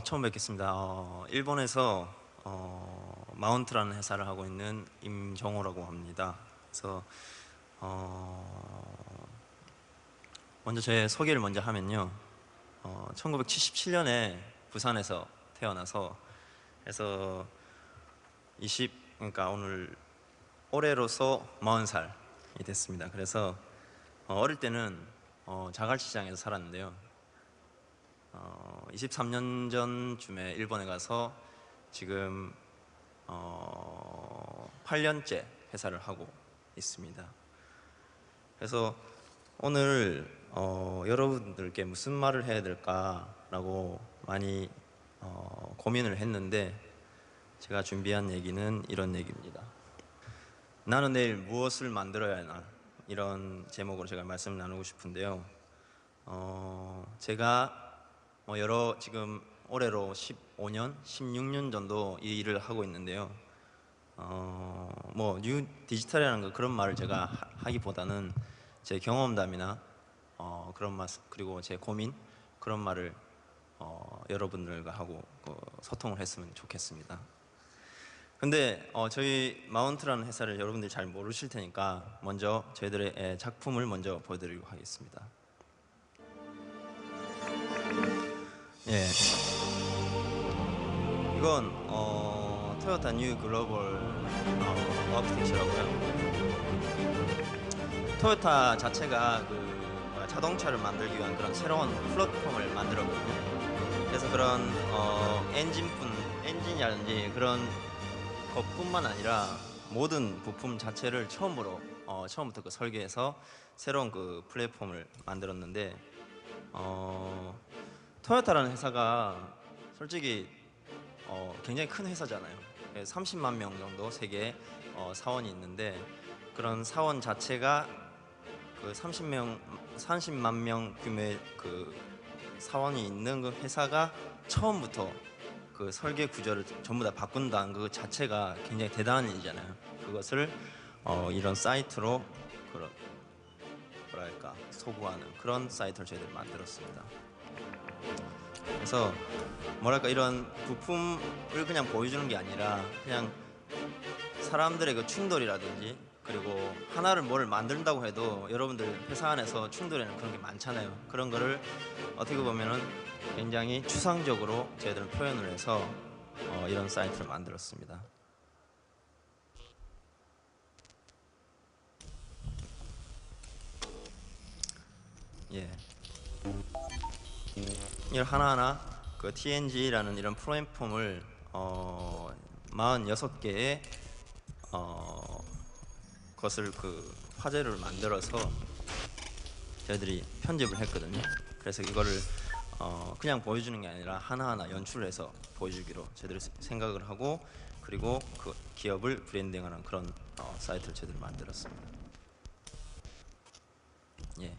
처음 뵙겠습니다. 일본에서 마운트라는 회사를 하고 있는 임정호라고 합니다. 그래서 먼저 제 소개를 먼저 하면요. 1977년에 부산에서 태어나서 해서 그러니까 올해로서 40살이 됐습니다. 그래서 어릴 때는 자갈시장에서 살았는데요. 23년 전쯤에 일본에 가서 지금 8년째 회사를 하고 있습니다. 그래서 오늘 여러분들께 무슨 말을 해야 될까라고 많이 고민을 했는데 제가 준비한 얘기는 이런 얘기입니다. 나는 내일 무엇을 만들어야 하나, 이런 제목으로 제가 말씀을 나누고 싶은데요. 제가 지금 올해로 15년, 16년 정도 이 일을 하고 있는데요. 뉴 디지털이라는 거 그런 말을 제가 하기보다는 제 경험담이나 그런 말, 그리고 제 고민, 그런 말을 여러분들과 하고 소통을 했으면 좋겠습니다. 근데 저희 마운트라는 회사를 여러분들이 잘 모르실 테니까 먼저 저희들의 작품을 먼저 보여드리도록 하겠습니다. 예, 이건 토요타 뉴 글로벌 아키텍처라고요. 토요타 자체가 자동차를 만들기 위한 그런 새로운 플랫폼을 만들었거든요. 그래서 그런 엔진이라든지 그런 것뿐만 아니라 모든 부품 자체를 처음부터 설계해서 새로운 플랫폼을 만들었는데, 토요타라는 회사가 솔직히 굉장히 큰 회사잖아요. 30만 명 정도 세계 사원이 있는데, 그런 사원 자체가 30만 명 규모의 사원이 있는 그 회사가 처음부터 설계 구조를 전부 다 바꾼다는 그 자체가 굉장히 대단한 일이잖아요. 그것을 이런 사이트로 소구하는 그런 사이트를 저희들이 만들었습니다. 그래서 이런 부품을 그냥 보여주는 게 아니라 그냥 사람들의 충돌이라든지, 그리고 하나를 뭘 만든다고 해도 여러분들 회사 안에서 충돌에는 그런 게 많잖아요. 그런 거를 어떻게 보면은 굉장히 추상적으로 저희들은 표현을 해서 이런 사이트를 만들었습니다. 예. 이걸 하나하나 TNG라는 이런 플랫폼을 46개의 것을 화제를 만들어서 저희들이 편집을 했거든요. 그래서 이거를 그냥 보여주는 게 아니라 하나하나 연출을 해서 보여주기로 저희들이 생각을 하고, 그리고 그 기업을 브랜딩하는 그런 사이트를 저희들이 만들었습니다. 예.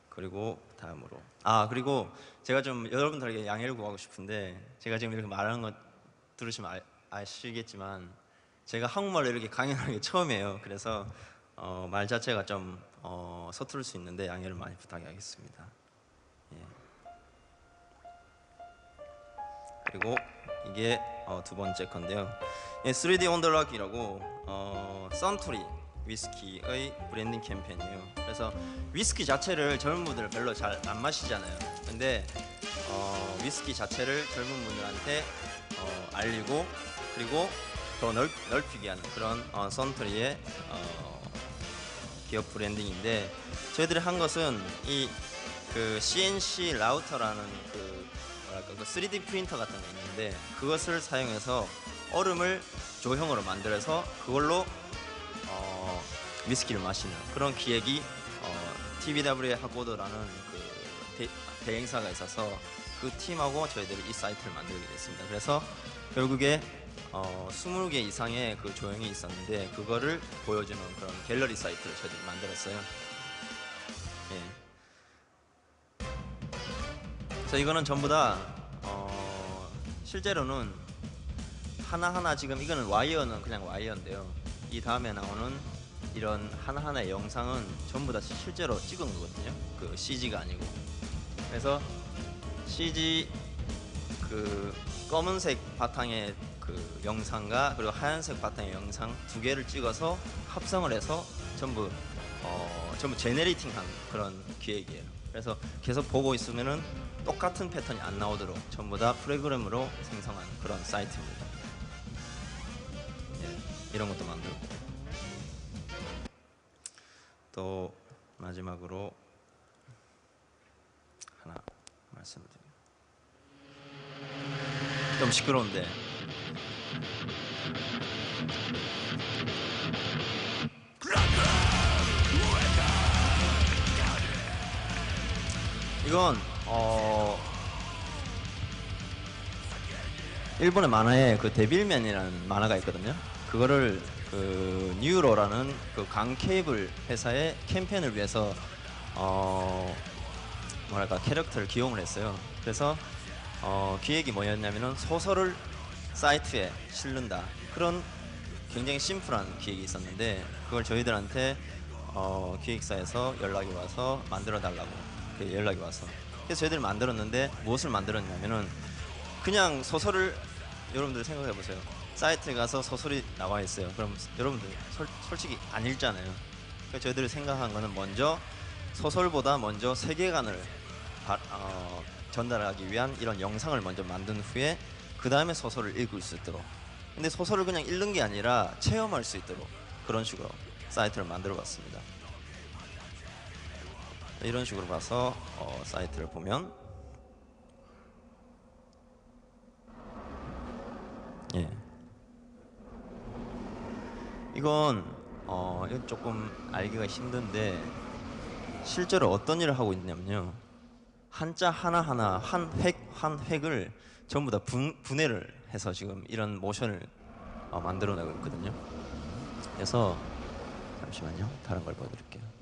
그리고 다음으로 그리고 제가 좀 여러분들에게 양해를 구하고 싶은데, 제가 지금 이렇게 말하는 거 들으시면 아시겠지만 제가 한국말로 이렇게 강연하는 게 처음이에요. 그래서 말 자체가 좀 서투를 수 있는데 양해를 많이 부탁하겠습니다. 예. 그리고 이게 두 번째 건데요. 3D 온더락이라고 선투리 위스키의 브랜딩 캠페인이에요. 그래서 위스키 자체를 젊은 분들은 별로 잘 안 마시잖아요. 근데 위스키 자체를 젊은 분들한테 알리고, 그리고 더 넓히게 하는 그런 선투리의 기업 브랜딩인데, 저희들이 한 것은 이 CNC 라우터라는 3D 프린터 같은 게 있는데, 그것을 사용해서 얼음을 조형으로 만들어서 그걸로 위스키를 마시는 그런 기획이 TBW의 하고도라는 대행사가 있어서 그 팀하고 저희들이 이 사이트를 만들게 됐습니다. 그래서 결국에 20개 이상의 조형이 있었는데, 그거를 보여주는 그런 갤러리 사이트를 저희들이 만들었어요. 예. 그래서 이거는 전부 다 실제로는 하나하나, 지금 이거는 와이어는 그냥 와이어인데요, 이 다음에 나오는 이런 하나하나의 영상은 전부 다 실제로 찍은 거거든요. CG가 아니고. 그래서 CG 그 검은색 바탕의 그 영상과 그리고 하얀색 바탕의 영상 두 개를 찍어서 합성을 해서 전부 제네레이팅한 그런 기획이에요. 그래서 계속 보고 있으면은 똑같은 패턴이 안 나오도록 전부 다 프로그램으로 생성한 그런 사이트입니다. 예, 이런 것도 만들고 또 마지막으로 하나 말씀을 드립니다. 좀 시끄러운데 이건 일본의 만화에 그 데빌맨이라는 만화가 있거든요. 그거를 그 뉴로라는 그 강케이블 회사의 캠페인을 위해서 뭐랄까 캐릭터를 기용을 했어요. 그래서 기획이 뭐였냐면은 소설을 사이트에 실른다 그런 굉장히 심플한 기획이 있었는데 그걸 저희들한테 기획사에서 연락이 와서 만들어 달라고 연락이 와서 그래서 저희들이 만들었는데 무엇을 만들었냐면은 그냥 소설을 여러분들 생각해 보세요. 사이트에 가서 소설이 나와 있어요. 그럼 여러분들 솔직히 안 읽잖아요. 그래서 저희들이 생각한 거는 먼저 소설보다 먼저 세계관을 전달하기 위한 이런 영상을 먼저 만든 후에 그 다음에 소설을 읽을 수 있도록. 근데 소설을 그냥 읽는 게 아니라 체험할 수 있도록 그런 식으로 사이트를 만들어 봤습니다. 이런 식으로 봐서 사이트를 보면 예. 이건 조금 알기가 힘든데 실제로 어떤 일을 하고 있냐면요. 한자 하나하나 한 획을 전부 다 분해를 해서 지금 이런 모션을 만들어내고 있거든요. 그래서 잠시만요. 다른 걸 보여드릴게요.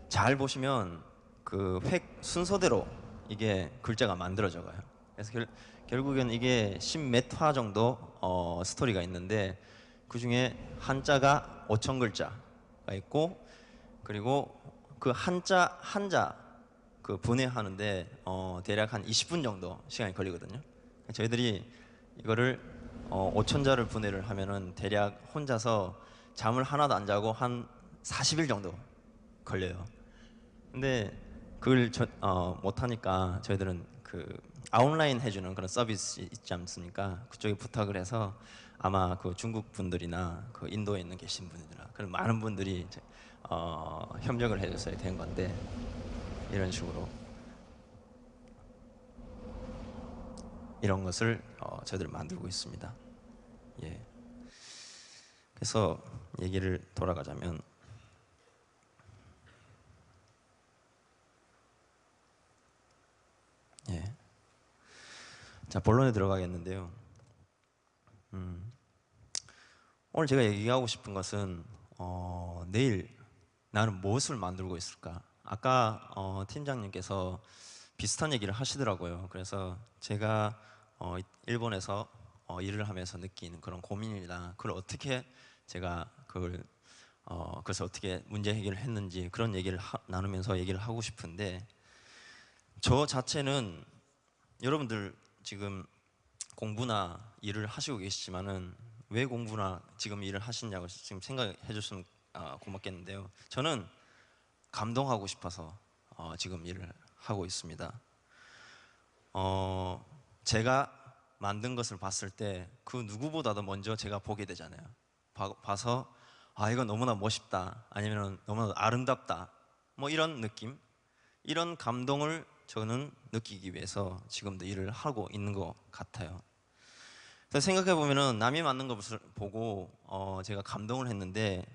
잘 보시면 그 획 순서대로 이게 글자가 만들어져 가요. 그래서 결국엔 이게 10몇 화 정도 스토리가 있는데 그 중에 한자가 5천 글자가 있고 그리고 그 한자 그 분해하는데 대략 한 20분 정도 시간이 걸리거든요. 저희들이 이거를 5천 자를 분해를 하면은 대략 혼자서 잠을 하나도 안 자고 한 40일 정도 걸려요. 근데 그걸 못하니까 저희들은 그 아웃라인 해주는 그런 서비스 있지 않습니까? 그쪽에 부탁을 해서 아마 그 중국 분들이나 그 인도에 있는 계신 분들이나 그런 많은 분들이 협력을 해줬어야 된 건데 이런 식으로 이런 것을 저희들 만들고 있습니다. 예. 그래서 얘기를 돌아가자면 예. 자 본론에 들어가겠는데요. 오늘 제가 얘기하고 싶은 것은 내일 나는 무엇을 만들고 있을까? 아까 팀장님께서 비슷한 얘기를 하시더라고요. 그래서 제가 일본에서 일을 하면서 느끼는 그런 고민이나 그걸 어떻게 제가 그래서 어떻게 문제 해결을 했는지 그런 얘기를 나누면서 얘기를 하고 싶은데 저 자체는 여러분들 지금 공부나 일을 하시고 계시지만은 왜 공부나 지금 일을 하시냐고 지금 생각해 줬으면 고맙겠는데요. 저는 감동하고 싶어서 지금 일을 하고 있습니다. 제가 만든 것을 봤을 때 그 누구보다도 먼저 제가 보게 되잖아요. 봐서 이거 너무나 멋있다 아니면 너무나 아름답다 뭐 이런 느낌 이런 감동을 저는 느끼기 위해서 지금도 일을 하고 있는 것 같아요. 그래서 생각해 보면은 남이 만든 것을 보고 제가 감동을 했는데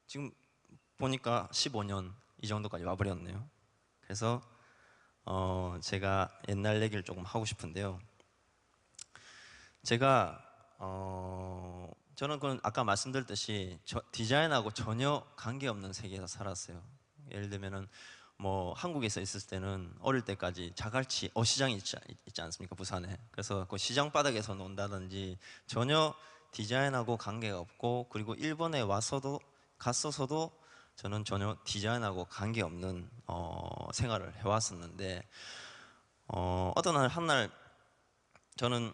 지금 보니까 15년 이 정도까지 와버렸네요. 그래서 제가 옛날 얘기를 조금 하고 싶은데요. 제가 저는 그건 아까 말씀드렸듯이 디자인하고 전혀 관계없는 세계에서 살았어요. 예를 들면은 뭐 한국에서 있을 때는 어릴 때까지 자갈치 어시장이 있지 않습니까? 부산에. 그래서 그 시장 바닥에서 논다든지 전혀 디자인하고 관계가 없고 그리고 일본에 갔어서도 저는 전혀 디자인하고 관계없는 생활을 해왔었는데 어떤 한날 저는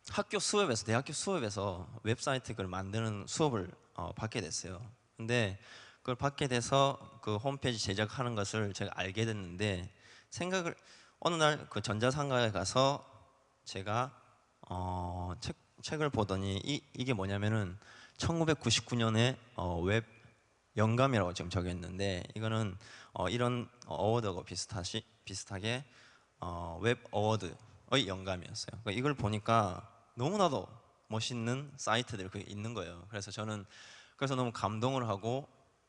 대학교 수업에서 웹사이트 를 만드는 수업을 받게 됐어요. 근데 그걸 받게 돼서 그 홈페이지 제작하는 것을 제가 알게 됐는데 생각을 어느 날 그 전자상가에 가서 제가 책을 보더니 이게 뭐냐면은 1999년에 웹 영감이라고 지금 적혀 있는데 이거는 이런 어워드하고 비슷하게 웹 어워드의 영감이었어요. 그러니까 이걸 보니까 너무나도 멋있는 사이트들이 그게 있는 거예요. 그래서 저는 그래서 너무 감동을 하고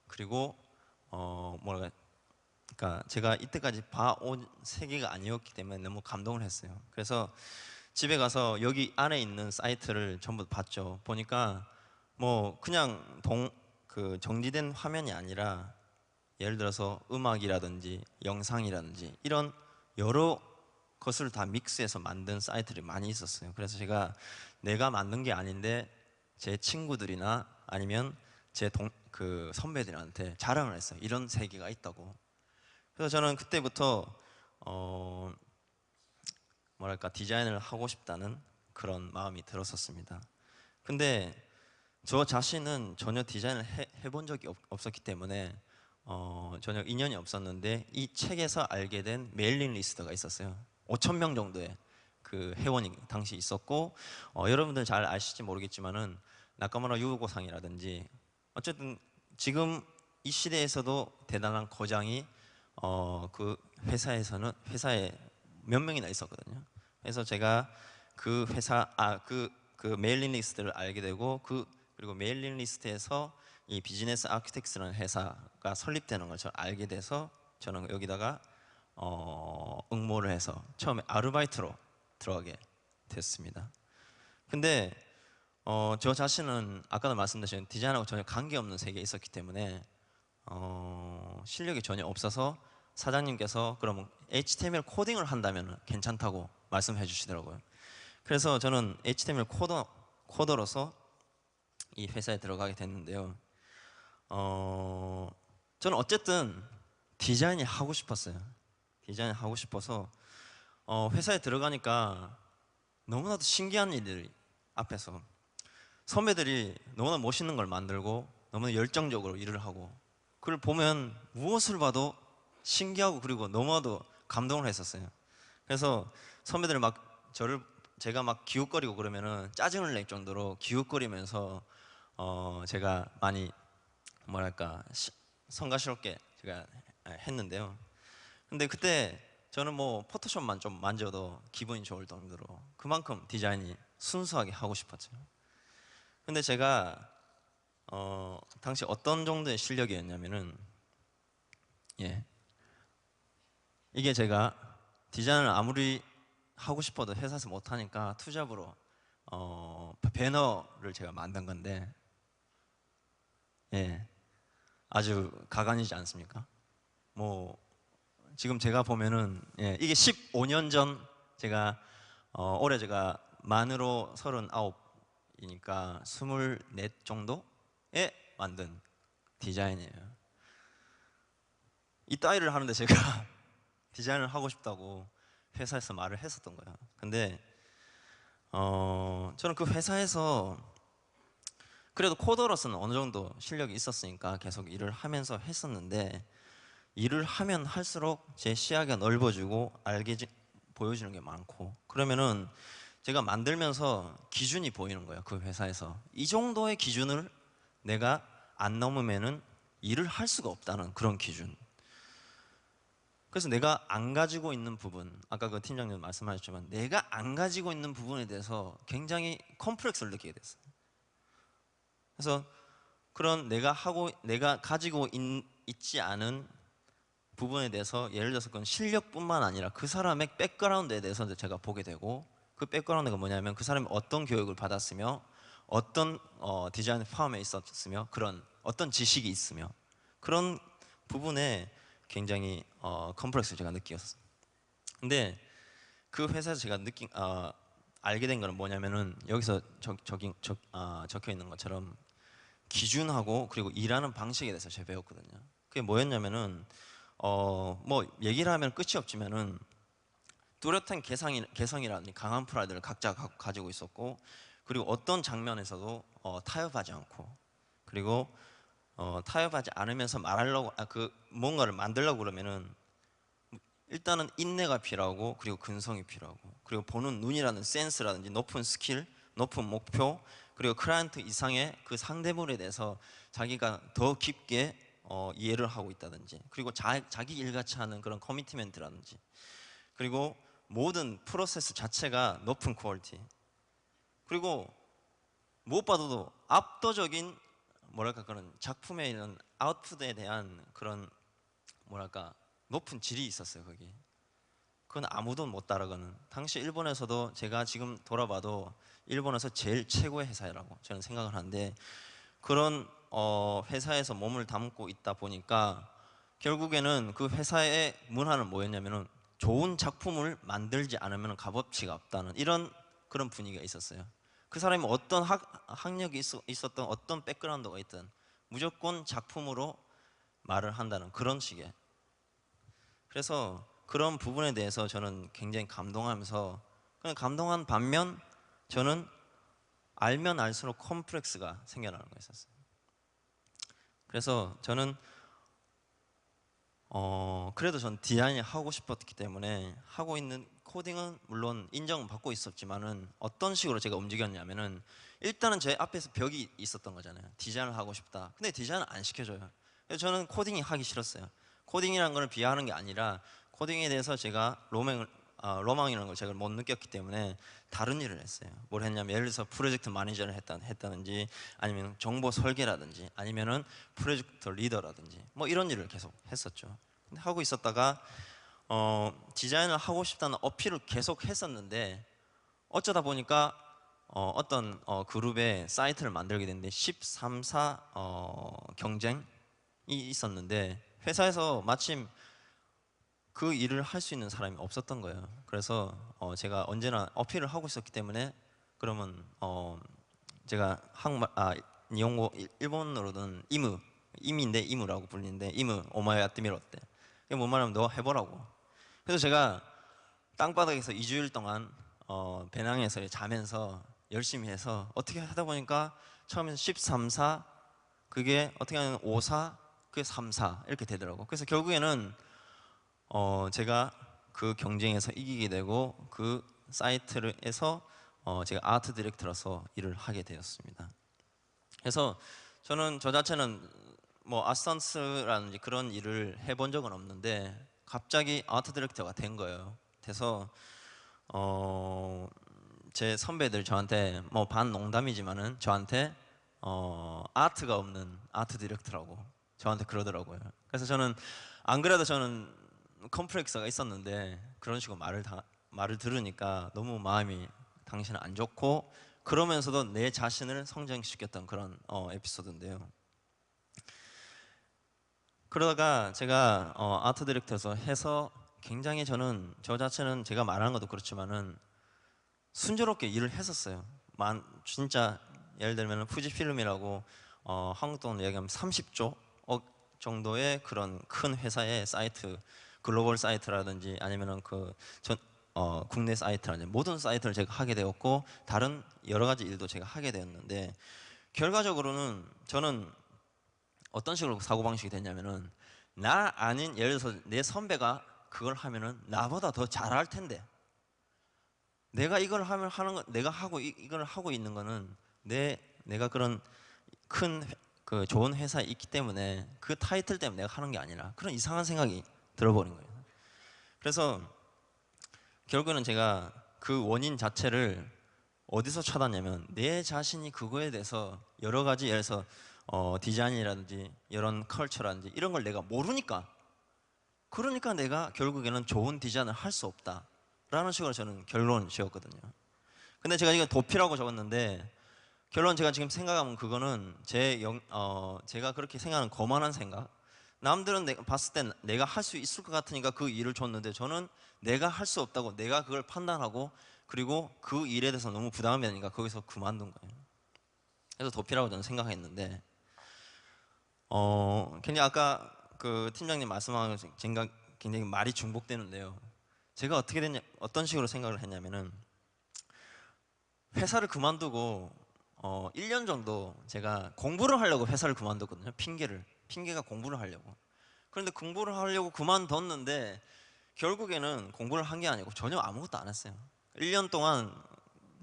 그리고 뭐랄까 그러니까 제가 이때까지 봐온 세계가 아니었기 때문에 너무 감동을 했어요. 그래서 집에 가서 여기 안에 있는 사이트를 전부 봤죠. 보니까 뭐 그냥 그 정지된 화면이 아니라 예를 들어서 음악이라든지 영상이라든지 이런 여러 것을 다 믹스해서 만든 사이트들이 많이 있었어요. 그래서 제가 내가 만든 게 아닌데 제 친구들이나 아니면 그 선배들한테 자랑을 했어요. 이런 세계가 있다고. 그래서 저는 그때부터 뭐랄까 디자인을 하고 싶다는 그런 마음이 들었었습니다. 근데 저 자신은 전혀 디자인을 해본 적이 없었기 때문에 전혀 인연이 없었는데 이 책에서 알게 된 메일링 리스트가 있었어요. 5천 명 정도의 그 회원이 당시 있었고 여러분들 잘 아실지 모르겠지만은 나카무라 유고상이라든지 어쨌든 지금 이 시대에서도 대단한 거장이 그 회사에 몇 명이나 있었거든요. 그래서 제가 그 회사 그 메일링 리스트를 알게 되고 그리고 메일링 리스트에서 이 비즈니스 아키텍스라는 회사가 설립되는 걸 저는 알게 돼서 저는 여기다가 응모를 해서 처음에 아르바이트로 들어가게 됐습니다. 근데 저 자신은 아까도 말씀드린 디자인하고 전혀 관계없는 세계에 있었기 때문에 실력이 전혀 없어서 사장님께서 그러면 HTML 코딩을 한다면 괜찮다고 말씀해 주시더라고요. 그래서 저는 HTML 코더로서 이 회사에 들어가게 됐는데요. 저는 어쨌든 디자인이 하고 싶었어요. 디자인이 하고 싶어서 회사에 들어가니까 너무나도 신기한 일들이 앞에서 선배들이 너무나 멋있는 걸 만들고 너무나 열정적으로 일을 하고 그걸 보면 무엇을 봐도 신기하고 그리고 너무나도 감동을 했었어요. 그래서 선배들 제가 막 기웃거리고 그러면은 짜증을 낼 정도로 기웃거리면서 제가 많이 뭐랄까 성가스럽게 제가 했는데요. 근데 그때 저는 뭐 포토샵만 좀 만져도 기분이 좋을 정도로 그만큼 디자인이 순수하게 하고 싶었죠. 근데 제가 당시 어떤 정도의 실력이었냐면은 예 이게 제가 디자인을 아무리 하고 싶어도 회사에서 못하니까 투잡으로 배너를 제가 만든 건데 예 아주 가관이지 않습니까? 뭐 지금 제가 보면은 예, 이게 15년 전 제가 올해 제가 만으로 39이니까 24 정도에 만든 디자인이에요. 이 따위를 하는데 제가 디자인을 하고 싶다고 회사에서 말을 했었던 거예요. 근데 저는 그 회사에서 그래도 코더로서는 어느 정도 실력이 있었으니까 계속 일을 하면서 했었는데 일을 하면 할수록 제 시야가 넓어지고 보여지는 게 많고 그러면은 제가 만들면서 기준이 보이는 거예요. 그 회사에서 이 정도의 기준을 내가 안 넘으면은 일을 할 수가 없다는 그런 기준. 그래서 내가 안 가지고 있는 부분, 아까 그 팀장님 말씀하셨지만 내가 안 가지고 있는 부분에 대해서 굉장히 컴플렉스를 느끼게 됐어요. 그래서 그런 내가 가지고 있지 않은 부분에 대해서 예를 들어서 그건 실력뿐만 아니라 그 사람의 백그라운드에 대해서 제가 보게 되고 그 백그라운드가 뭐냐면 그 사람이 어떤 교육을 받았으며 어떤 디자인 파움에 있었으며 그런 어떤 지식이 있으며 그런 부분에 굉장히 컴플렉스를 제가 느꼈어요. 근데 그 회사에서 제가 알게 된 거는 뭐냐면은 여기서 적혀 있는 것처럼 기준하고 그리고 일하는 방식에 대해서 제가 배웠거든요. 그게 뭐였냐면은 뭐 얘기를 하면 끝이 없지만은 뚜렷한 개성이라든지 강한 프라이드를 각자 가지고 있었고, 그리고 어떤 장면에서도 타협하지 않고, 그리고 타협하지 않으면서 말하려고 그 뭔가를 만들려고 그러면은 일단은 인내가 필요하고, 그리고 근성이 필요하고, 그리고 보는 눈이라는 센스라든지 높은 스킬, 높은 목표, 그리고 클라이언트 이상의 그 상대물에 대해서 자기가 더 깊게 이해를 하고 있다든지, 그리고 자기 일같이 하는 그런 커미트멘트라든지, 그리고 모든 프로세스 자체가 높은 퀄리티, 그리고 무엇보다도 압도적인 뭐랄까 그런 작품에 있는 아웃풋에 대한 그런 뭐랄까 높은 질이 있었어요. 거기 그건 아무도 못 따라가는, 당시 일본에서도 제가 지금 돌아봐도 일본에서 제일 최고의 회사라고 저는 생각을 하는데, 그런 회사에서 몸을 담고 있다 보니까 결국에는 그 회사의 문화는 뭐였냐면은 좋은 작품을 만들지 않으면 값어치가 없다는 이런 그런 분위기가 있었어요. 그 사람이 어떤 학력이 있었던 어떤 백그라운드가 있든 무조건 작품으로 말을 한다는 그런 식의, 그래서 그런 부분에 대해서 저는 굉장히 감동하면서, 그냥 감동한 반면 저는 알면 알수록 컴플렉스가 생겨나는 거였었어요. 그래서 저는 그래도 전 디자인이 하고 싶었기 때문에 하고 있는 코딩은 물론 인정받고 있었지만은 어떤 식으로 제가 움직였냐면은 일단은 제 앞에서 벽이 있었던 거잖아요. 디자인을 하고 싶다. 근데 디자인을 안 시켜줘요. 그래서 저는 코딩이 하기 싫었어요. 코딩이라는 걸 비하하는 게 아니라 코딩에 대해서 제가 로망이라는 걸 제가 못 느꼈기 때문에 다른 일을 했어요. 뭘 했냐면 예를 들어서 프로젝트 매니저를 했다든지, 아니면 정보 설계라든지, 아니면은 프로젝트 리더라든지 뭐 이런 일을 계속 했었죠. 근데 하고 있었다가 디자인을 하고 싶다는 어필을 계속 했었는데, 어쩌다 보니까 어떤 그룹의 사이트를 만들게 됐는데 13사 경쟁이 있었는데, 회사에서 마침 그 일을 할 수 있는 사람이 없었던 거예요. 그래서 제가 언제나 어필을 하고 있었기 때문에, 그러면 제가 일본어 일본어로는 이무인데 이무라고 불리는데, 이무 오마에 야뜨미로 때 그게 뭔 말하면 너 해보라고. 그래서 제가 땅바닥에서 2주일 동안 배낭에서 자면서 열심히 해서 어떻게 하다 보니까 처음엔 13사, 그게 어떻게 하면 5사, 그게 3사 이렇게 되더라고. 그래서 결국에는 제가 그 경쟁에서 이기게 되고, 그 사이트에서 제가 아트 디렉터로서 일을 하게 되었습니다. 그래서 저는 저 자체는 뭐 아스턴스라든지 그런 일을 해본 적은 없는데 갑자기 아트 디렉터가 된 거예요. 그래서 제 선배들 저한테 뭐 반 농담이지만은 저한테 아트가 없는 아트 디렉터라고 저한테 그러더라고요. 그래서 저는 안 그래도 저는 컴플렉스가 있었는데 그런 식으로 말을 들으니까 너무 마음이 당시는 안 좋고, 그러면서도 내 자신을 성장시켰던 그런 에피소드인데요. 그러다가 제가 아트 디렉터에서 해서 굉장히 저는 저 자체는 제가 말하는 것도 그렇지만은 순조롭게 일을 했었어요. 진짜 예를 들면 후지필름이라고 한국 돈으로 얘기하면 30조 정도의 그런 큰 회사의 사이트, 글로벌 사이트라든지 아니면은 국내 사이트라든지 모든 사이트를 제가 하게 되었고, 다른 여러 가지 일도 제가 하게 되었는데, 결과적으로는 저는 어떤 식으로 사고방식이 됐냐면은, 나 아닌 예를 들어서 내 선배가 그걸 하면은 나보다 더 잘할 텐데, 내가 이걸 하는 거, 내가 이걸 하고 있는 거는 내가 그런 큰 그 좋은 회사에 있기 때문에 그 타이틀 때문에 내가 하는 게 아니라, 그런 이상한 생각이 들어버린 거예요. 그래서 결국에는 제가 그 원인 자체를 어디서 찾았냐면, 내 자신이 그거에 대해서 여러 가지 예를 들어서 디자인이라든지 이런 컬처라든지 이런 걸 내가 모르니까, 그러니까 내가 결국에는 좋은 디자인을 할 수 없다라는 식으로 저는 결론을 지었거든요. 근데 제가 이거 도피라고 적었는데, 결론 제가 지금 생각하면 그거는 제가 그렇게 생각하는 거만한 생각. 남들은 내가 봤을 때 내가 할 수 있을 것 같으니까 그 일을 줬는데, 저는 내가 할 수 없다고 내가 그걸 판단하고, 그리고 그 일에 대해서 너무 부담이 되니까 거기서 그만둔 거예요. 그래서 도피라고 저는 생각했는데, 굉장히 아까 그 팀장님 말씀하신 생각 굉장히 말이 중복되는데요. 제가 어떻게 됐냐, 어떤 식으로 생각을 했냐면은 회사를 그만두고 1년 정도 제가 공부를 하려고 회사를 그만뒀거든요. 핑계가 공부를 하려고. 그런데 공부를 하려고 그만뒀는데 결국에는 공부를 한 게 아니고 전혀 아무것도 안 했어요. 1년 동안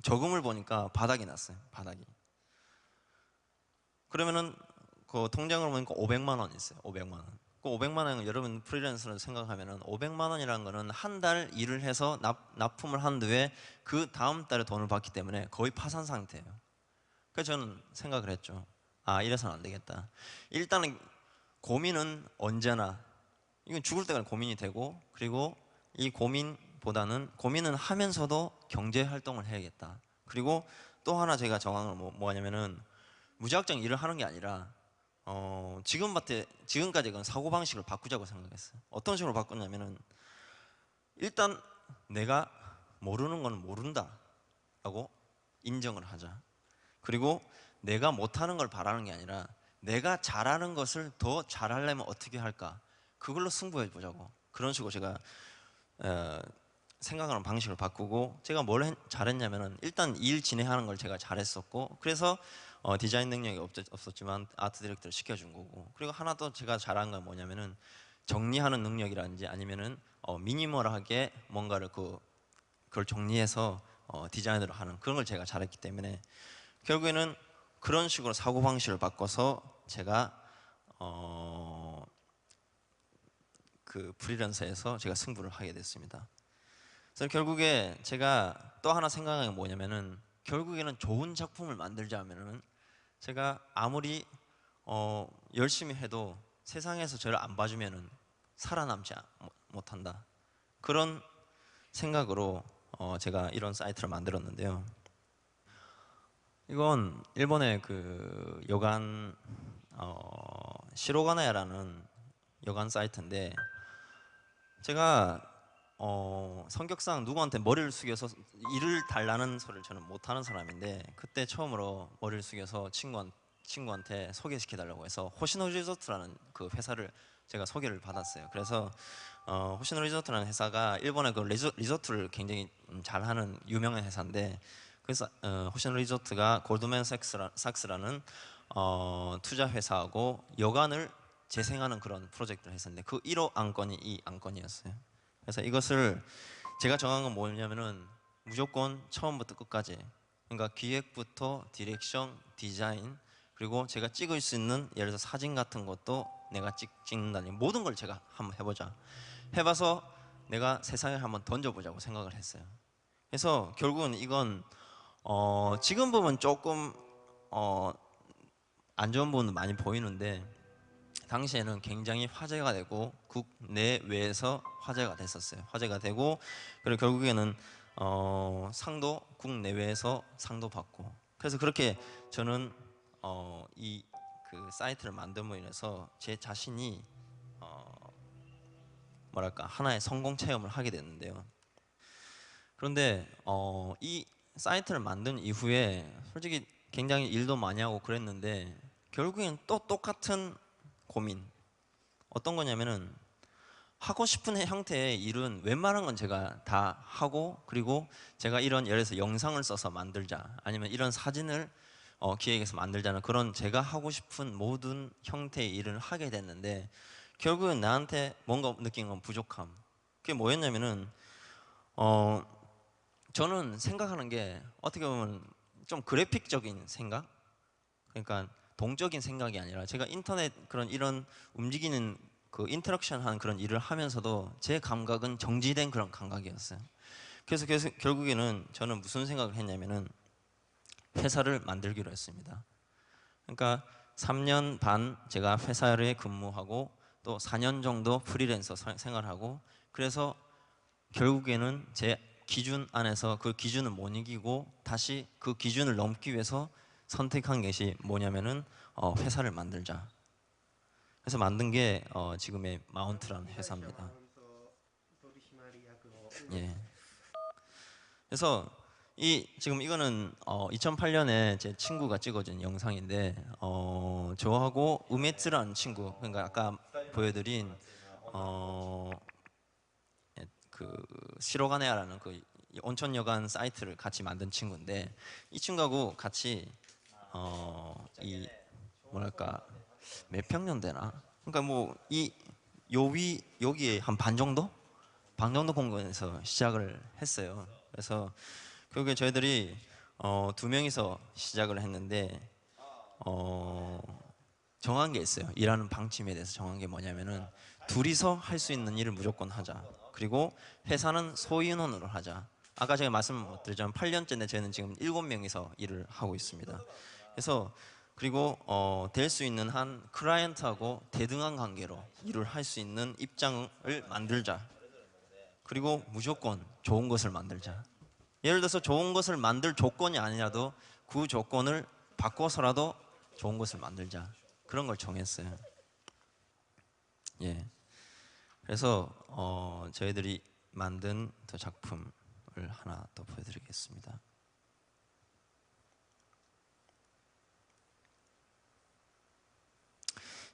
저금을 보니까 바닥이 났어요. 바닥이. 그러면은 그 통장으로 보니까 500만 원 있어요. 500만 원. 그 500만 원은 여러분 프리랜서로 생각하면은 500만 원이라는 거는 한 달 일을 해서 납품을 한 뒤에 그 다음 달에 돈을 받기 때문에 거의 파산 상태예요. 그래서 저는 생각을 했죠. 아, 이래서는 안 되겠다. 일단은 고민은 언제나 이건 죽을 때까지 고민이 되고, 그리고 이 고민보다는 고민은 하면서도 경제 활동을 해야겠다. 그리고 또 하나 제가 정한 건 뭐냐면은 무작정 일을 하는 게 아니라 지금까지 그 사고 방식을 바꾸자고 생각했어요. 어떤 식으로 바꿨냐면은 일단 내가 모르는 건 모른다라고 인정을 하자. 그리고 내가 못하는 걸 바라는 게 아니라 내가 잘하는 것을 더 잘하려면 어떻게 할까? 그걸로 승부해 보자고. 그런 식으로 제가 어, 생각하는 방식을 바꾸고, 제가 뭘 잘했냐면은 일단 일 진행하는 걸 제가 잘했었고, 그래서 디자인 능력이 없었지만 아트 디렉터를 시켜준 거고, 그리고 하나 더 제가 잘한 건 뭐냐면은 정리하는 능력이라든지 아니면은 미니멀하게 뭔가를 그걸 정리해서 디자인으로 하는 그런 걸 제가 잘했기 때문에 결국에는 그런 식으로 사고 방식을 바꿔서 제가 그 프리랜서에서 제가 승부를 하게 됐습니다. 그래서 결국에 제가 또 하나 생각한 게 뭐냐면은 결국에는 좋은 작품을 만들자면은 제가 아무리 열심히 해도 세상에서 저를 안 봐주면은 살아남지 못한다. 그런 생각으로 제가 이런 사이트를 만들었는데요. 이건 일본의 그 여간 시로가나야라는 여간 사이트인데, 제가 성격상 누구한테 머리를 숙여서 일을 달라는 소리를 저는 못하는 사람인데, 그때 처음으로 머리를 숙여서 친구한테 소개시켜 달라고 해서 호시노 리조트라는 그 회사를 제가 소개를 받았어요. 그래서 호시노 리조트라는 회사가 일본의 그 리조트를 굉장히 잘하는 유명한 회사인데, 그래서 호시노 리조트가 골드맨 삭스라는 투자 회사하고 여관을 재생하는 그런 프로젝트를 했었는데 그 1호 안건이 이 안건이었어요. 그래서 이것을 제가 정한 건 뭐냐면은 무조건 처음부터 끝까지, 그러니까 기획부터 디렉션, 디자인, 그리고 제가 찍을 수 있는 예를 들어 사진 같은 것도 내가 찍는다니 모든 걸 제가 한번 해보자. 해봐서 내가 세상에 한번 던져보자고 생각을 했어요. 그래서 결국은 이건 지금 보면 조금 어, 안 좋은 부분도 많이 보이는데 당시에는 굉장히 화제가 되고 국내외에서 화제가 됐었어요. 화제가 되고 그리고 결국에는 상도 국내외에서 상도 받고, 그래서 그렇게 저는 이 그 사이트를 만듦으로 인해서 제 자신이 뭐랄까 하나의 성공 체험을 하게 됐는데요. 그런데 이 사이트를 만든 이후에 솔직히 굉장히 일도 많이 하고 그랬는데 결국엔 또 똑같은 고민. 어떤 거냐면은 하고 싶은 형태의 일은 웬만한 건 제가 다 하고, 그리고 제가 이런 예를 들어서 영상을 써서 만들자 아니면 이런 사진을 기획해서 만들자는 그런 제가 하고 싶은 모든 형태의 일을 하게 됐는데 결국은 나한테 뭔가 느낀 건 부족함. 그게 뭐였냐면은 어 저는 생각하는 게 어떻게 보면 좀 그래픽적인 생각? 그러니까 동적인 생각이 아니라 제가 인터넷 그런 이런 움직이는 그 인터랙션 하는 그런 일을 하면서도 제 감각은 정지된 그런 감각이었어요. 그래서 결국에는 저는 무슨 생각을 했냐면은 회사를 만들기로 했습니다. 그러니까 3년 반 제가 회사에 근무하고 또 4년 정도 프리랜서 생활하고, 그래서 결국에는 제 기준 안에서 그 기준을 못 이기고 다시 그 기준을 넘기 위해서 선택한 것이 뭐냐면은 회사를 만들자. 그래서 만든 게 지금의 마운트라는 회사입니다. 예. 그래서 지금 이거는 2008년에 제 친구가 찍어준 영상인데 저하고 우메츠라는 친구, 그러니까 아까 보여드린 어, 그 시로가네아라는 그 온천 여관 사이트를 같이 만든 친구인데, 이 친구하고 같이 이 뭐랄까 몇 평년 되나? 그러니까 뭐 이 요위 여기에 한 반 정도? 반 정도 공간에서 시작을 했어요. 그래서 결국에 저희들이 두 명이서 시작을 했는데 어, 정한 게 있어요. 일하는 방침에 대해서 정한 게 뭐냐면은 둘이서 할 수 있는 일을 무조건 하자. 그리고 회사는 소인원으로 하자. 아까 제가 말씀드렸지만 8년째인데 저희는 지금 7명이서 일을 하고 있습니다. 그래서 그리고 될 수 있는 한 클라이언트하고 대등한 관계로 일을 할 수 있는 입장을 만들자. 그리고 무조건 좋은 것을 만들자. 예를 들어서 좋은 것을 만들 조건이 아니라도 그 조건을 바꿔서라도 좋은 것을 만들자. 그런 걸 정했어요. 예. 그래서 저희들이 만든 또 작품을 하나 더 보여드리겠습니다.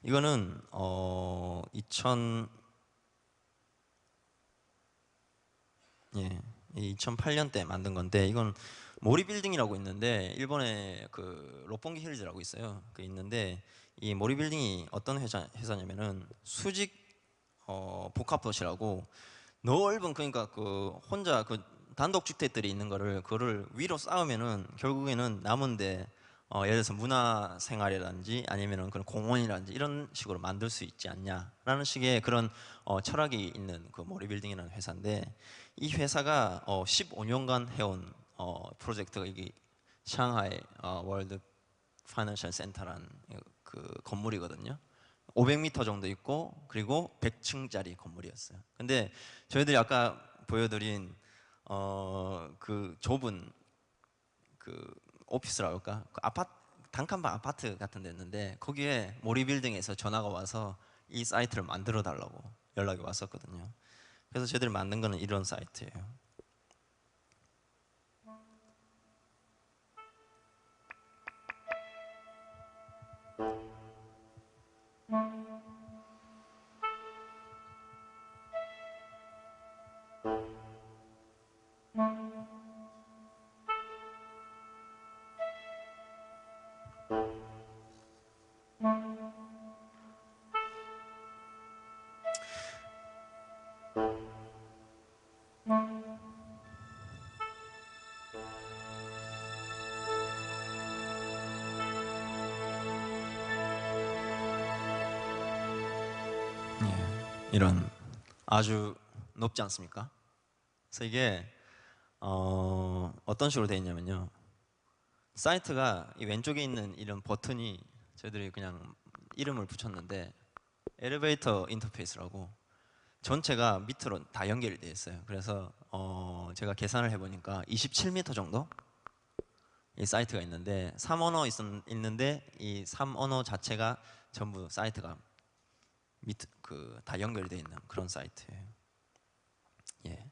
이거는 2008년 때 만든 건데, 이건 모리 빌딩이라고 있는데 일본에 그 로pongi 힐즈라고 있어요. 그 있는데 이 모리 빌딩이 어떤 회사냐면은 수직 복합 도시라고 넓은, 그러니까 그 혼자 그 단독 주택들이 있는 거를 그거를 위로 쌓으면은 결국에는 남은데 예를 들어서 문화 생활이라든지 아니면은 그런 공원이라든지 이런 식으로 만들 수 있지 않냐라는 식의 그런 철학이 있는 그 모리 빌딩이라는 회사인데, 이 회사가 15년간 해온 프로젝트가 이게 상하이 월드 파이낸셜 센터라는 그 건물이거든요. 500m 정도 있고 그리고 100층짜리 건물이었어요. 근데 저희들이 아까 보여드린 그 좁은 그 오피스라고 할까? 그 아파트, 단칸방 아파트 같은 데였는데 거기에 모리빌딩에서 전화가 와서 이 사이트를 만들어 달라고 연락이 왔었거든요. 그래서 저희들이 만든 거는 이런 사이트예요. 이런 아주 높지 않습니까? 그래서 이게 어떤 식으로 되어 있냐면요. 사이트가 이 왼쪽에 있는 이런 버튼이 저희들이 그냥 이름을 붙였는데 엘리베이터 인터페이스라고 전체가 밑으로 다 연결이 되어 있어요. 그래서 제가 계산을 해보니까 27m 정도 이 사이트가 있는데 3언어 있는데 이 3언어 자체가 전부 사이트가 다 연결이 되어 있는 그런 사이트예요. 예.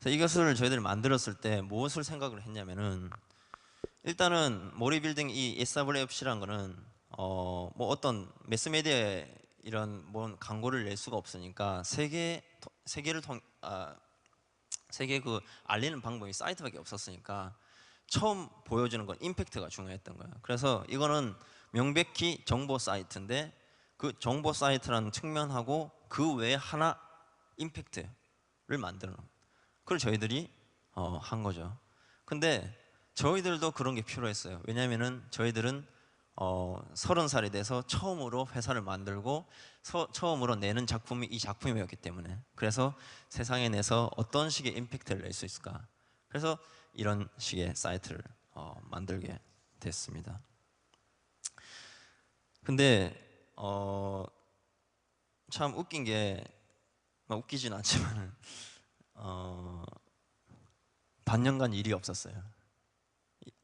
그래서 이것을 저희들이 만들었을 때 무엇을 생각을 했냐면은, 일단은 모리빌딩 이 SWFC라는 거는 뭐 어떤 매스미디어에 이런 뭔 광고를 낼 수가 없으니까 세계 그 알리는 방법이 사이트밖에 없었으니까 처음 보여주는 건 임팩트가 중요했던 거예요. 그래서 이거는 명백히 정보 사이트인데 그 정보 사이트라는 측면하고 그 외에 하나 임팩트를 만드는, 그걸 저희들이 한 거죠. 근데 저희들도 그런 게 필요했어요. 왜냐면은 저희들은 30살이 돼서 처음으로 회사를 만들고 처음으로 내는 작품이 이 작품이었기 때문에, 그래서 세상에 내서 어떤 식의 임팩트를 낼 수 있을까, 그래서 이런 식의 사이트를 만들게 됐습니다. 근데 참 웃긴 게, 웃기진 않지만 반년간 일이 없었어요.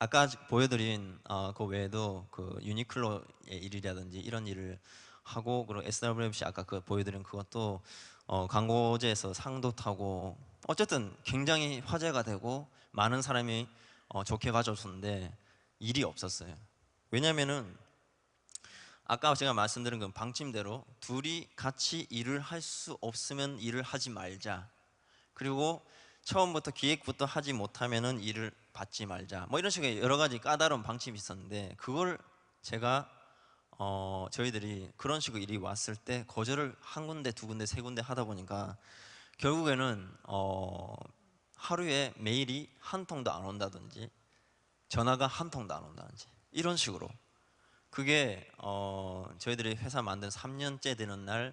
아까 보여드린 그 외에도 그 유니클로의 일이라든지 이런 일을 하고, 그리고 SWFC 아까 그 보여드린 그것도 광고제에서 상도 타고 어쨌든 굉장히 화제가 되고 많은 사람이 좋게 봐줬었는데 일이 없었어요. 왜냐면은 아까 제가 말씀드린 그 방침대로 둘이 같이 일을 할 수 없으면 일을 하지 말자. 그리고 처음부터 기획부터 하지 못하면은 일을 받지 말자. 뭐 이런 식의 여러 가지 까다로운 방침이 있었는데 그걸 제가 저희들이 그런 식으로 일이 왔을 때 거절을 한 군데 두 군데 세 군데 하다 보니까 결국에는 하루에 메일이 한 통도 안 온다든지 전화가 한 통도 안 온다든지 이런 식으로 그게 저희들이 회사 만든 3년째 되는 날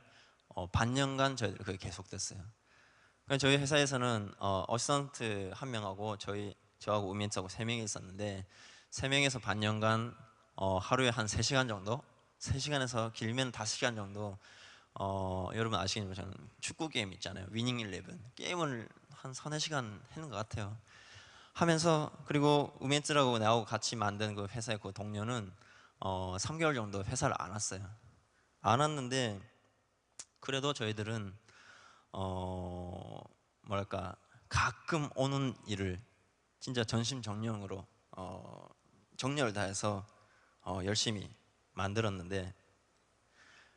반년간 저희들이 그게 계속됐어요. 그러니까 저희 회사에서는 어시스턴트 한 명하고 저하고 우민트하고 세 명이 있었는데 세 명에서 반년간 하루에 한 3시간 정도 3시간에서 길면 5시간 정도 여러분 아시겠지만 저는 축구 게임 있잖아요. 위닝 11 게임을 한 4~4시간 했는 것 같아요. 하면서 그리고 우멘츠라고 나하고 같이 만든 그 회사의 그 동료는 3개월 정도 회사를 안 왔어요. 안 왔는데 그래도 저희들은 뭐랄까 가끔 오는 일을 진짜 전심전력으로 정열을 다해서 열심히 만들었는데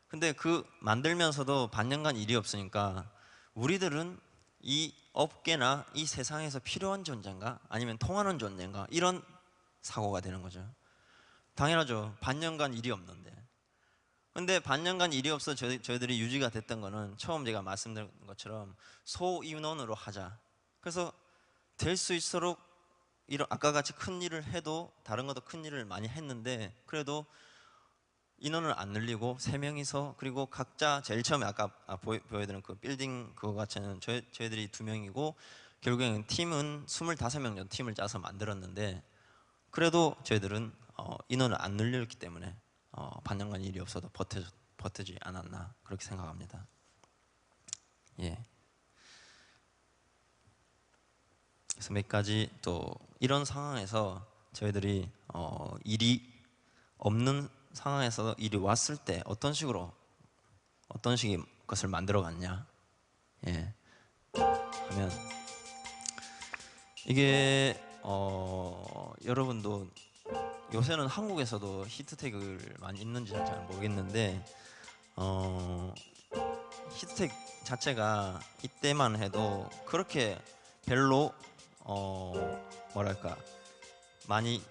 근데 그 만들면서도 반년간 일이 없으니까 우리들은 이 업계나 이 세상에서 필요한 존재인가 아니면 통하는 존재인가 이런 사고가 되는 거죠. 당연하죠. 반년간 일이 없는데. 근데 반년간 일이 없어 저희들이 유지가 됐던 거는 처음 제가 말씀드린 것처럼 소인원으로 하자. 그래서 될 수 있도록 이런 아까 같이 큰 일을 해도 다른 것도 큰 일을 많이 했는데 그래도 인원을 안 늘리고 3명이서 그리고 각자 제일 처음에 아까 보여드린 그 빌딩 그거 같이는 저희들이 2명이고 결국에는 팀은 25명 정도 팀을 짜서 만들었는데 그래도 저희들은 인원을 안 늘렸기 때문에 반년간 일이 없어도 버티지 않았나 그렇게 생각합니다. 예. 그래서 몇 가지 또 이런 상황에서 저희들이 일이 없는 상황에서 일이 왔을 때 어떤 식의 것을 만들어 갔냐 예. 하면 이게 여러분도 요새는 한국에서도 히트텍을 많이 있는지 잘 모르겠는데 히트텍 자체가 이때만 해도 그렇게 별로 뭐랄까 많이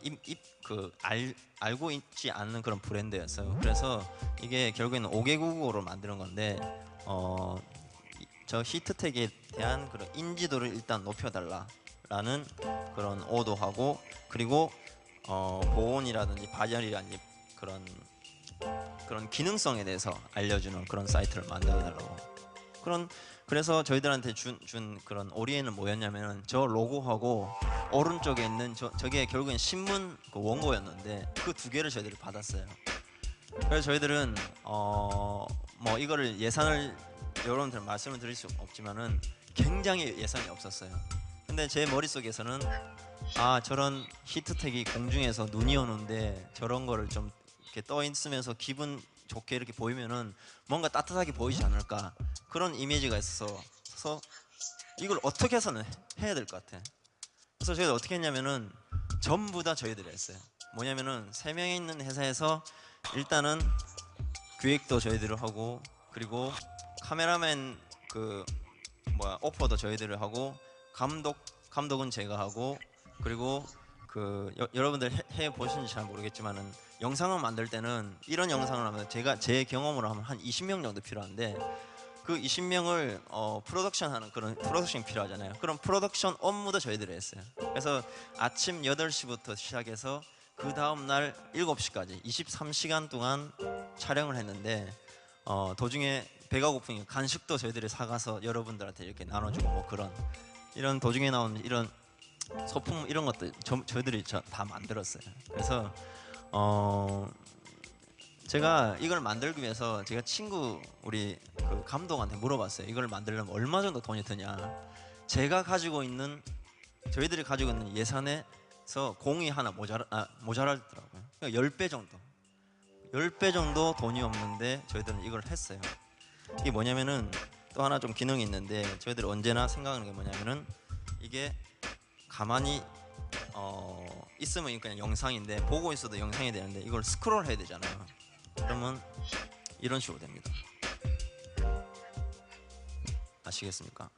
알고 있지 않는 그런 브랜드였어요. 그래서 이게 결국에는 5개국어로 만드는 건데 저 히트텍에 대한 그런 인지도를 일단 높여달라라는 그런 오도하고 그리고 보온이라든지 발열이라든지 그런 기능성에 대해서 알려주는 그런 사이트를 만들어달라고. 그래서 저희들한테 준 그런 오리엔은 뭐였냐면 저 로고하고 오른쪽에 있는 저게 결국엔 신문 그 원고였는데 그 2개를 저희들이 받았어요. 그래서 저희들은 뭐 이거를 예산을 여러분들 말씀을 드릴 수 없지만은 굉장히 예산이 없었어요. 근데 제 머릿속에서는 저런 히트텍이 공중에서 눈이 오는데 저런 거를 좀 이렇게 떠 있으면서 기분 좋게 이렇게 보이면은 뭔가 따뜻하게 보이지 않을까 그런 이미지가 있어서 이걸 어떻게 해서는 해야 될 것 같아. 그래서 저희가 어떻게 했냐면은 전부 다 저희들이 했어요. 뭐냐면은 3명이 있는 회사에서 일단은 기획도 저희들이 하고 그리고 카메라맨 오퍼도 저희들이 하고 감독은 제가 하고 그리고 여러분들 해 보시는지 잘 모르겠지만은 영상을 만들 때는 이런 영상을 하면 제 경험으로 하면 한 20명 정도 필요한데 그 20명을 프로덕션하는 그런 프로덕션이 필요하잖아요. 그럼 프로덕션 업무도 저희들이 했어요. 그래서 아침 8시부터 시작해서 그 다음 날 7시까지 23시간 동안 촬영을 했는데 도중에 배가 고프니까 간식도 저희들이 사가서 여러분들한테 이렇게 나눠주고 뭐 이런 도중에 나오는 이런 소품 이런 것들 저희들이 다 만들었어요. 그래서 제가 이걸 만들기 위해서 제가 우리 그 감독한테 물어봤어요. 이걸 만들려면 얼마 정도 돈이 드냐. 저희들이 가지고 있는 예산에서 공이 하나 모자라더라고요. 그러니까 10배 정도 10배 정도 돈이 없는데 저희들은 이걸 했어요. 이게 뭐냐면은 또 하나 좀 기능이 있는데 저희들이 언제나 생각하는 게 뭐냐면은 이게 가만히 있으면 그냥 영상인데 보고 있어도 영상이 되는데 이걸 스크롤 해야 되잖아요. 그러면 이런 식으로 됩니다. 아시겠습니까?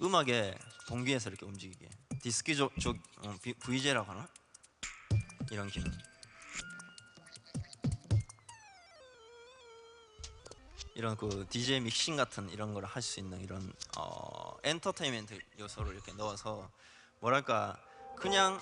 음악의 동기에서 이렇게 움직이게 디스키 VJ라고 하나? 이런 기능. 이런 그 DJ 믹싱 같은 이런 걸 할 수 있는 이런 엔터테인먼트 요소를 이렇게 넣어서 뭐랄까 그냥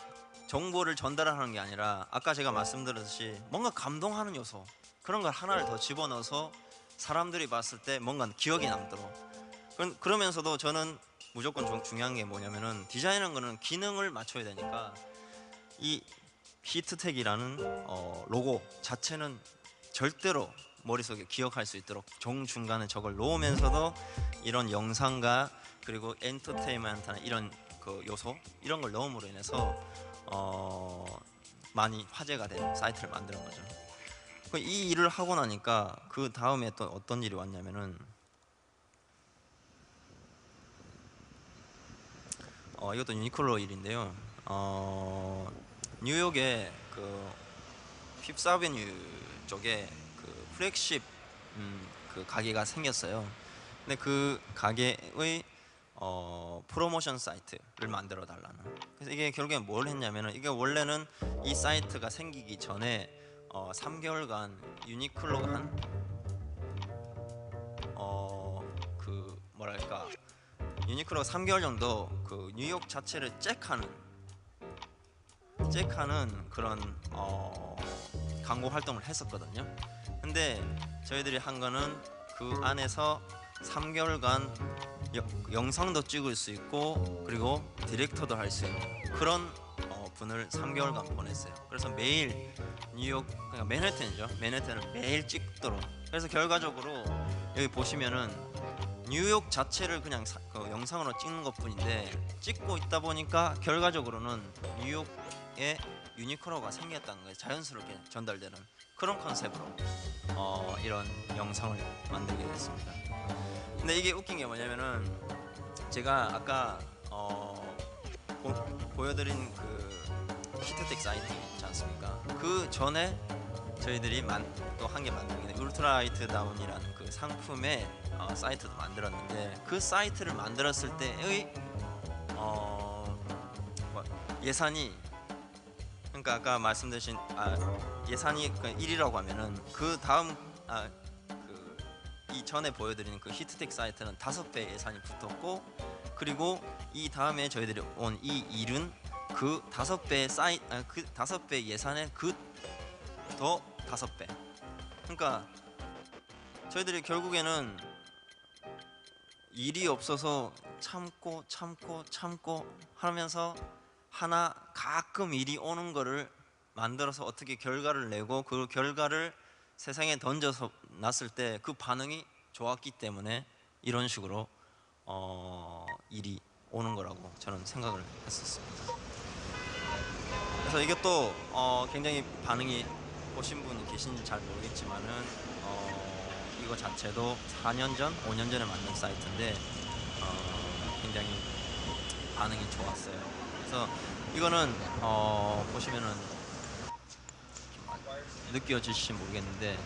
정보를 전달하는 게 아니라 아까 제가 말씀드렸듯이 뭔가 감동하는 요소 그런 걸 하나를 더 집어넣어서 사람들이 봤을 때 뭔가 기억에 남도록 그러면서도 저는 무조건 중요한 게 뭐냐면은 디자인한 거는 기능을 맞춰야 되니까 이 히트텍이라는 로고 자체는 절대로 머릿속에 기억할 수 있도록 정중간에 저걸 놓으면서도 이런 영상과 그리고 엔터테인먼트나 이런 그 요소 이런 걸 넣음으로 인해서 많이 화제가 된 사이트를 만드는 거죠. 이 일을 하고 나니까 그 다음에 또 어떤 일이 왔냐면은 이것도 유니클로 일인데요. 뉴욕의 그 핍스아베뉴 쪽에 그 플렉십 그 가게가 생겼어요. 근데 그 가게의 프로모션 사이트를 만들어 달라는. 그래서 이게 결국에 뭘 했냐면은 이게 원래는 이 사이트가 생기기 전에 3개월간 유니클로가 한 그 뭐랄까 유니클로가 3개월 정도 그 뉴욕 자체를 잭하는 그런 광고 활동을 했었거든요. 근데 저희들이 한 거는 그 안에서 3개월간 영상도 찍을 수 있고 그리고 디렉터도 할 수 있는 그런 분을 3개월간 보냈어요. 그래서 매일 뉴욕 그러니까 맨해튼이죠. 맨해튼을 매일 찍도록. 그래서 결과적으로 여기 보시면은 뉴욕 자체를 그냥 그 영상으로 찍는 것뿐인데 찍고 있다 보니까 결과적으로는 뉴욕에 유니클로가 생겼다는 거예요. 자연스럽게 전달되는 그런 컨셉으로 이런 영상을 만들게 됐습니다. 근데 이게 웃긴 게 뭐냐면은 제가 아까 보여드린 그 히트텍 사이트 있지 않습니까? 그 전에 저희들이 또 한 개 만든 게 울트라라이트 다운이라는 그 상품의 사이트도 만들었는데 그 사이트를 만들었을 때의 예산이 그러니까 아까 말씀드린 예산이 1이라고 하면은 그 다음 그 이전에 보여드리는 그 히트텍 사이트는 5배 예산이 붙었고 그리고 이 다음에 저희들이 온 이 일은 그 5배 그 5배 예산의 그 더 5배. 그러니까 저희들이 결국에는 일이 없어서 참고 하면서 하나 가끔 일이 오는 거를 만들어서 어떻게 결과를 내고 그 결과를 세상에 던져서 놨을 때 그 반응이 좋았기 때문에 이런 식으로 일이 오는 거라고 저는 생각을 했었습니다. 그래서 이게 또 굉장히 반응이 보신 분이 계신지 잘 모르겠지만은 이거 자체도 4년 전, 5년 전에 만든 사이트인데 굉장히 반응이 좋았어요. 그래서 이거는 보시면은 느껴지실지 모르겠는데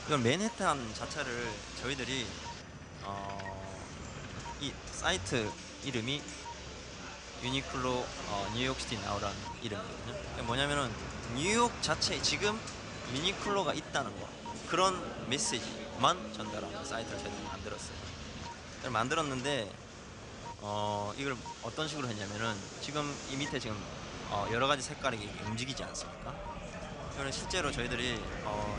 이건 맨해튼 자체를 저희들이 이 사이트 이름이 유니클로 뉴욕시티 나우라는 이름이거든요. 그러니까 뭐냐면은 뉴욕 자체에 지금 유니클로가 있다는 거 그런 메시지만 전달하는 사이트를 저희가 만들었어요. 만들었는데 이걸 어떤 식으로 했냐면은 지금 이 밑에 지금 여러 가지 색깔이 움직이지 않습니까? 그래서 실제로 저희들이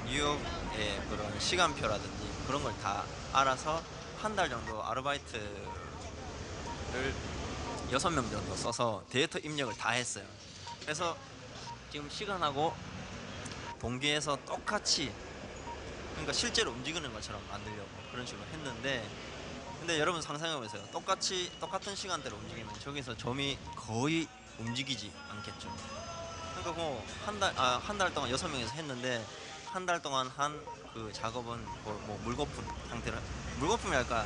뉴욕의 그런 시간표라든지 그런 걸 다 알아서 한 달 정도 아르바이트를 6명 정도 써서 데이터 입력을 다 했어요. 그래서 지금 시간하고 동기에서 똑같이 그러니까 실제로 움직이는 것처럼 만들려고 그런 식으로 했는데 근데 여러분 상상해보세요. 똑같은 시간대로 움직이면 저기서 점이 거의 움직이지 않겠죠. 그러니까 뭐 한 달 동안 6명에서 했는데 한 달 동안 한 그 작업은 뭐 물거품 상태를 물거품이랄까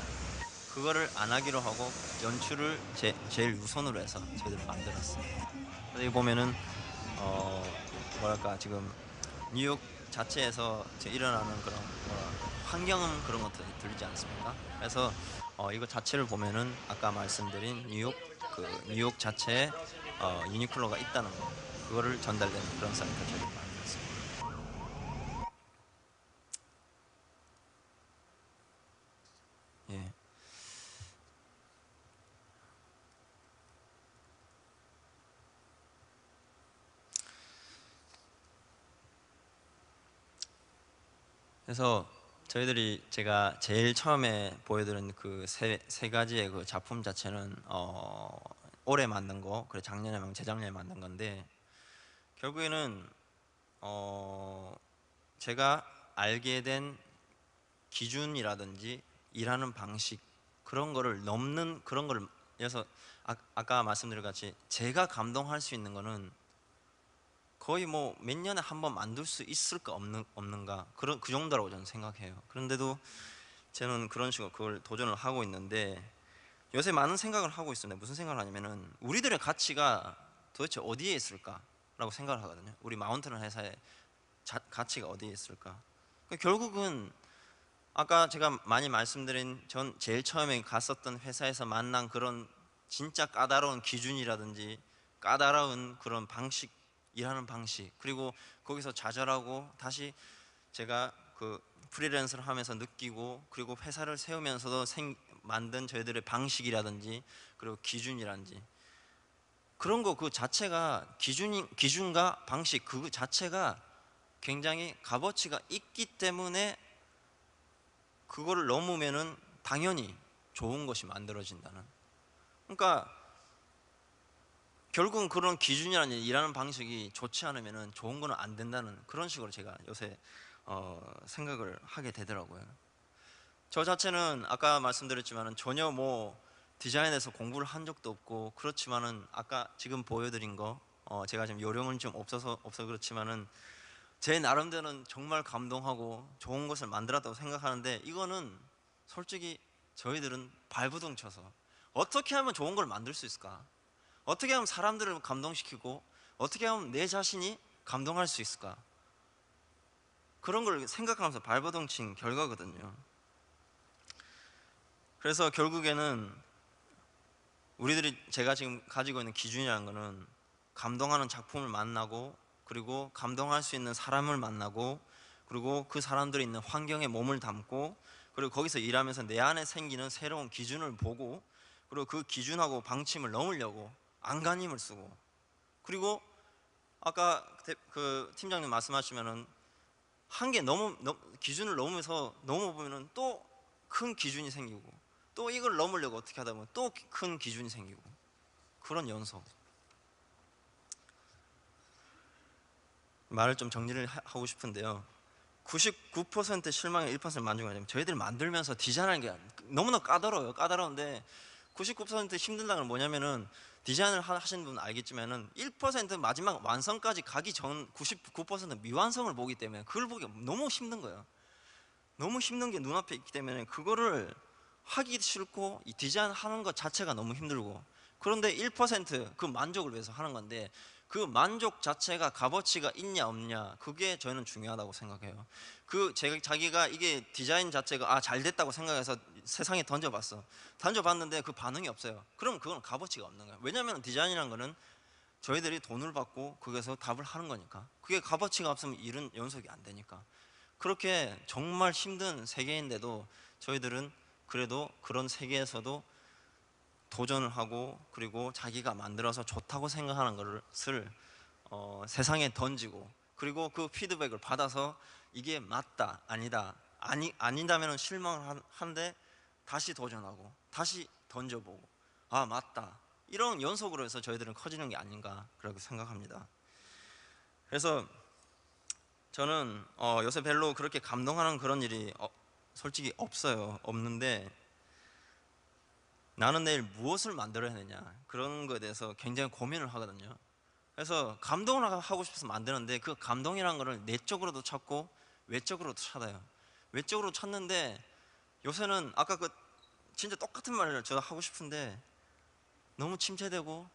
그거를 안 하기로 하고 연출을 제일 우선으로 해서 저희들은 만들었어요. 그래서 여기 보면은 뭐랄까 지금 뉴욕 자체에서 일어나는 그런 환경음 그런 것들이 들리지 않습니까? 그래서 이거 자체를 보면은 아까 말씀드린 뉴욕 자체에 유니클로가 있다는 거 그거를 전달되는 그런 사이트를 저희가 만들었습니다. 예. 그래서 저희들이 제가 제일 처음에 보여드린 그 세 가지의 그 작품 자체는 올해 만든 거, 그래 작년에 재작년에 만든 건데 결국에는 제가 알게 된 기준이라든지 일하는 방식 그런 거를 넘는 그런 거를 그래서 아까 말씀드린 같이 제가 감동할 수 있는 거는 거의 뭐 몇 년에 한 번 만들 수 있을까 없는가 그 정도라고 저는 생각해요. 그런데도 저는 그런 식으로 그걸 도전을 하고 있는데 요새 많은 생각을 하고 있습니다. 무슨 생각을 하냐면은 우리들의 가치가 도대체 어디에 있을까라고 생각을 하거든요. 우리 마운틴 회사의 가치가 어디에 있을까? 그러니까 결국은 아까 제가 많이 말씀드린 전 제일 처음에 갔었던 회사에서 만난 그런 진짜 까다로운 기준이라든지 까다로운 그런 방식 일하는 방식 그리고 거기서 좌절하고 다시 제가 그 프리랜서를 하면서 느끼고 그리고 회사를 세우면서도 만든 저희들의 방식이라든지 그리고 기준이라든지 그런 거 그 자체가 기준과 방식 그 자체가 굉장히 값어치가 있기 때문에 그거를 넘으면은 당연히 좋은 것이 만들어진다는. 그러니까 결국은 그런 기준이라는 일하는 방식이 좋지 않으면은 좋은 거는 안 된다는 그런 식으로 제가 요새 생각을 하게 되더라고요. 저 자체는 아까 말씀드렸지만은 전혀 뭐 디자인에서 공부를 한 적도 없고 그렇지만은 아까 지금 보여드린 거 제가 지금 요령은 좀 없어서 그렇지만은 제 나름대로는 정말 감동하고 좋은 것을 만들었다고 생각하는데 이거는 솔직히 저희들은 발버둥 쳐서 어떻게 하면 좋은 걸 만들 수 있을까? 어떻게 하면 사람들을 감동시키고 어떻게 하면 내 자신이 감동할 수 있을까? 그런 걸 생각하면서 발버둥 친 결과거든요. 그래서 결국에는 우리들이 제가 지금 가지고 있는 기준이라는 거는 감동하는 작품을 만나고 그리고 감동할 수 있는 사람을 만나고 그리고 그 사람들이 있는 환경에 몸을 담고 그리고 거기서 일하면서 내 안에 생기는 새로운 기준을 보고 그리고 그 기준하고 방침을 넘으려고 안간힘을 쓰고 그리고 아까 그 팀장님 말씀하시면은 한 개 기준을 넘으면서 넘어보면은 또 큰 기준이 생기고 또 이걸 넘으려고 어떻게 하다 보면 또 큰 기준이 생기고 그런 연속. 말을 좀 정리를 하고 싶은데요. 99% 실망에 1% 만족하냐면 저희들이 만들면서 디자인하는 게 너무나 까다로워요. 까다로운데 99% 힘든다는 건 뭐냐면은 디자인을 하시는 분은 알겠지만은 1% 마지막 완성까지 가기 전 99% 미완성을 보기 때문에 그걸 보기가 너무 힘든 거예요. 너무 힘든 게 눈앞에 있기 때문에 그거를 하기 싫고 이 디자인 하는 것 자체가 너무 힘들고 그런데 1%그 만족을 위해서 하는 건데 그 만족 자체가 값어치가 있냐 없냐 그게 저는 중요하다고 생각해요. 그 자기가 이게 디자인 자체가 잘 됐다고 생각해서 세상에 던져봤는데 그 반응이 없어요. 그럼 그건 값어치가 없는 거예요. 왜냐하면 디자인이라는 거는 저희들이 돈을 받고 거기서 답을 하는 거니까 그게 값어치가 없으면 일은 연속이 안 되니까 그렇게 정말 힘든 세계인데도 저희들은 그래도 그런 세계에서도 도전을 하고 그리고 자기가 만들어서 좋다고 생각하는 것을 세상에 던지고 그리고 그 피드백을 받아서 이게 맞다 아니다면 실망을 하는데 다시 도전하고 다시 던져보고 맞다 이런 연속으로 해서 저희들은 커지는 게 아닌가 그렇게 생각합니다. 그래서 저는 요새 별로 그렇게 감동하는 그런 일이 솔직히 없는데 나는 내일 무엇을 만들어야 되냐 그런 거에 대해서 굉장히 고민을 하거든요. 그래서 감동을 하고 싶어서 만드는데 그 감동이라는 거를 내적으로도 찾고 외적으로도 찾아요. 외적으로 찾는데 요새는 아까 그 진짜 똑같은 말을 저 하고 싶은데 너무 침체되고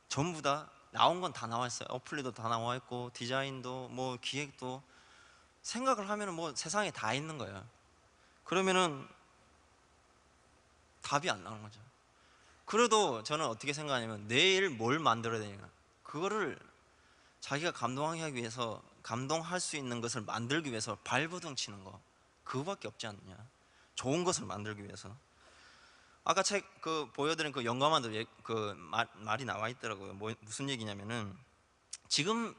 전부 다 나온 건 다 나와 있어요. 어플리도 다 나와 있고 디자인도 뭐 기획도 생각을 하면은 뭐 세상에 다 있는 거예요. 그러면은 답이 안 나오는 거죠. 그래도 저는 어떻게 생각하냐면 내일 뭘 만들어야 되냐, 그거를 자기가 감동하기 위해서, 감동할 수 있는 것을 만들기 위해서 발버둥 치는 거, 그거밖에 없지 않느냐. 좋은 것을 만들기 위해서. 아까 책 그 보여드린 그 영감한도 그 말이 나와 있더라고요. 뭐 무슨 얘기냐면은 지금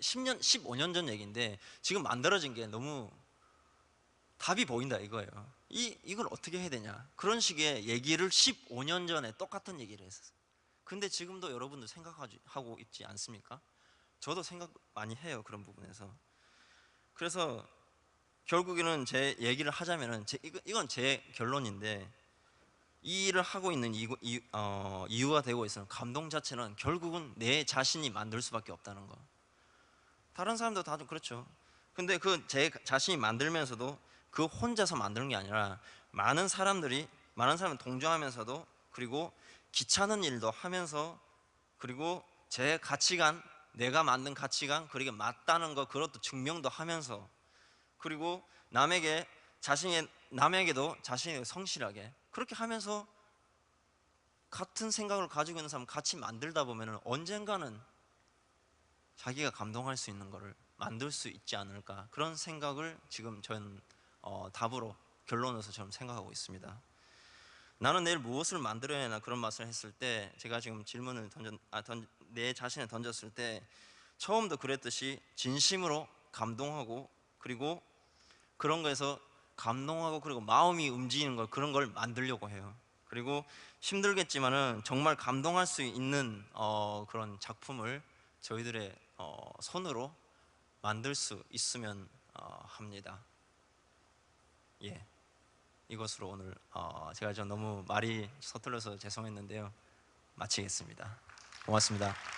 10년 15년 전 얘기인데 지금 만들어진 게 너무 답이 보인다 이거예요. 이걸 어떻게 해야 되냐, 그런 식의 얘기를 15년 전에 똑같은 얘기를 했었어요. 근데 지금도 여러분도 생각하고 있지 않습니까? 저도 생각 많이 해요, 그런 부분에서. 그래서 결국에는 제 얘기를 하자면은 이건 제 결론인데, 이 일을 하고 있는 이유가 되고 있어요. 감동 자체는 결국은 내 자신이 만들 수밖에 없다는 거. 다른 사람도 다들 그렇죠. 근데 그 제 자신이 만들면서도 그 혼자서 만드는 게 아니라 많은 사람을 동조하면서도, 그리고 귀찮은 일도 하면서, 그리고 제 가치관, 내가 만든 가치관, 그게 맞다는 거, 그것도 증명도 하면서, 그리고 남에게도 자신에게 성실하게 그렇게 하면서 같은 생각을 가지고 있는 사람 같이 만들다 보면 언젠가는 자기가 감동할 수 있는 거를 만들 수 있지 않을까, 그런 생각을 지금 저는 답으로, 결론으로서 저는 생각하고 있습니다. 나는 내일 무엇을 만들어야 하나, 그런 말씀을 했을 때 제가 지금 질문을 내 자신에 던졌을 때 처음도 그랬듯이 진심으로 감동하고, 그리고 그런 거에서 감동하고, 그리고 마음이 움직이는 걸, 그런 걸 만들려고 해요. 그리고 힘들겠지만은 정말 감동할 수 있는 그런 작품을 저희들의 손으로 만들 수 있으면 합니다. 예, 이것으로 오늘 제가 좀 너무 말이 서툴러서 죄송했는데요, 마치겠습니다. 고맙습니다.